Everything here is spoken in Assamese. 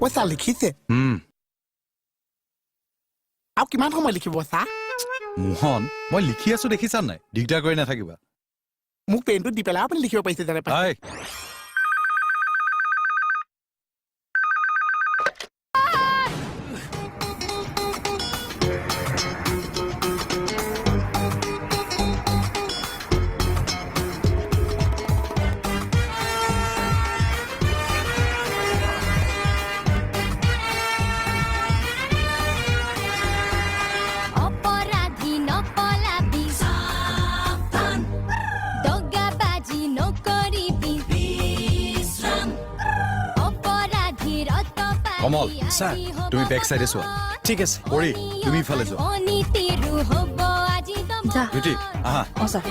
পইচা লিখিছে আৰু কিমান সময় লিখিব চা মোহন মই লিখি আছো দেখিছা নাই দিগদাৰ কৰি নাথাকিবা মোক পেনটো দি পেলাই আপুনি লিখিব পাৰিছে জানে পাই কমল স্যাৰ তুমি ব্যাক সাইডে চোৱা ঠিক আছে পৰি তুমি ইফালে যোৱা যা বিউটি আহা অ স্যাৰ